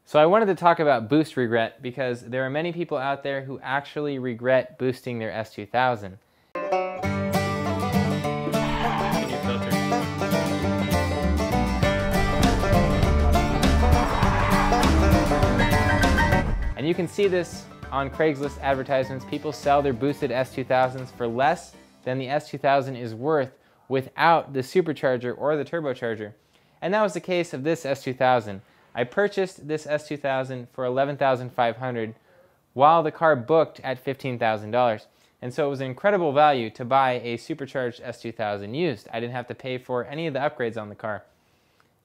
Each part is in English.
So I wanted to talk about boost regret because there are many people out there who actually regret boosting their S2000. And you can see this on Craigslist advertisements. People sell their boosted S2000s for less than the S2000 is worth without the supercharger or the turbocharger. And that was the case of this S2000. I purchased this S2000 for $11,500 while the car booked at $15,000. And so it was an incredible value to buy a supercharged S2000 used. I didn't have to pay for any of the upgrades on the car.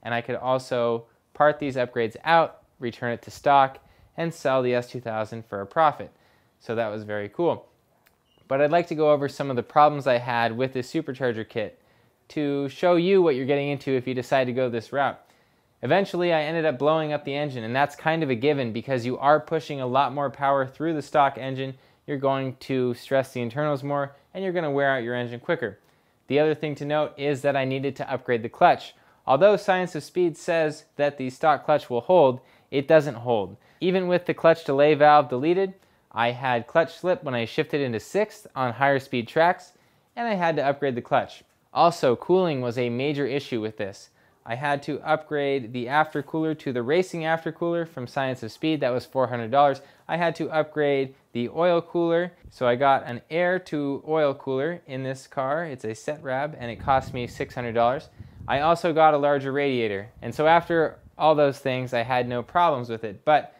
And I could also part these upgrades out, return it to stock, and sell the S2000 for a profit. So that was very cool. But I'd like to go over some of the problems I had with this supercharger kit to show you what you're getting into if you decide to go this route. Eventually I ended up blowing up the engine, and that's kind of a given because you are pushing a lot more power through the stock engine. You're going to stress the internals more, and you're going to wear out your engine quicker. The other thing to note is that I needed to upgrade the clutch. Although Science of Speed says that the stock clutch will hold, it doesn't hold. Even with the clutch delay valve deleted, I had clutch slip when I shifted into 6th on higher speed tracks, and I had to upgrade the clutch. Also, cooling was a major issue with this. I had to upgrade the aftercooler to the racing aftercooler from Science of Speed. That was $400. I had to upgrade the oil cooler, so I got an air to oil cooler in this car. It's a set rab, and it cost me $600. I also got a larger radiator, and so after all those things I had no problems with it, but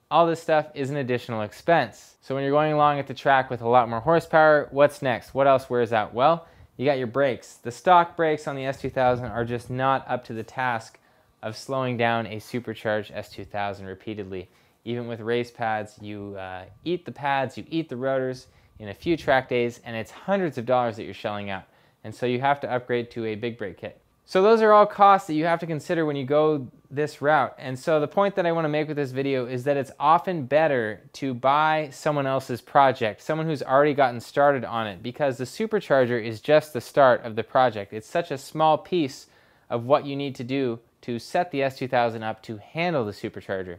all this stuff is an additional expense. So when you're going along at the track with a lot more horsepower, what's next? What else wears out? Well, you got your brakes. The stock brakes on the S2000 are just not up to the task of slowing down a supercharged S2000 repeatedly. Even with race pads, you eat the pads, you eat the rotors in a few track days, and it's hundreds of dollars that you're shelling out. And so you have to upgrade to a big brake kit. So those are all costs that you have to consider when you go this route. And so the point that I want to make with this video is that it's often better to buy someone else's project, someone who's already gotten started on it, because the supercharger is just the start of the project. It's such a small piece of what you need to do to set the S2000 up to handle the supercharger.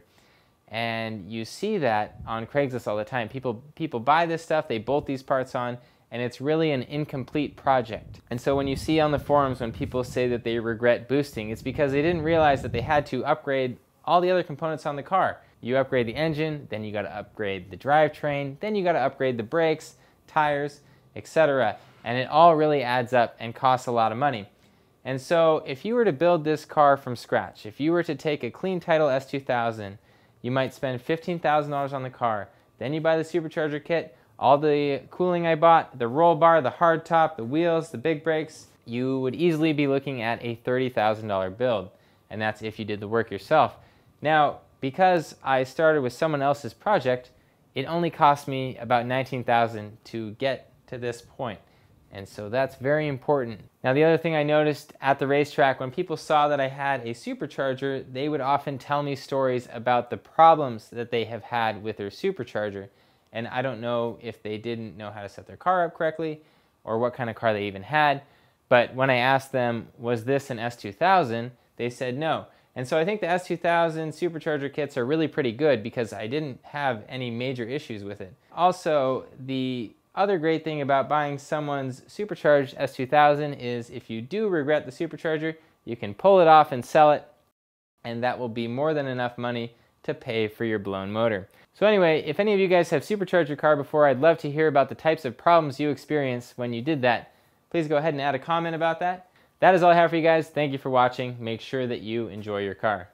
And you see that on Craigslist all the time. People buy this stuff, they bolt these parts on, and it's really an incomplete project. And so when you see on the forums when people say that they regret boosting, it's because they didn't realize that they had to upgrade all the other components on the car. You upgrade the engine, then you got to upgrade the drivetrain, then you got to upgrade the brakes, tires, etc. And it all really adds up and costs a lot of money. And so if you were to build this car from scratch, if you were to take a clean title S2000, you might spend $15,000 on the car. Then you buy the supercharger kit, all the cooling I bought, the roll bar, the hard top, the wheels, the big brakes, you would easily be looking at a $30,000 build. And that's if you did the work yourself. Now, because I started with someone else's project, it only cost me about $19,000 to get to this point. And so that's very important. Now, the other thing I noticed at the racetrack, when people saw that I had a supercharger, they would often tell me stories about the problems that they have had with their supercharger. And I don't know if they didn't know how to set their car up correctly or what kind of car they even had. But when I asked them, was this an S2000, they said no. And so I think the S2000 supercharger kits are really pretty good because I didn't have any major issues with it. Also, the other great thing about buying someone's supercharged S2000 is if you do regret the supercharger, you can pull it off and sell it, and that will be more than enough money to pay for your blown motor. So anyway, if any of you guys have supercharged your car before, I'd love to hear about the types of problems you experienced when you did that. Please go ahead and add a comment about that. That is all I have for you guys. Thank you for watching. Make sure that you enjoy your car.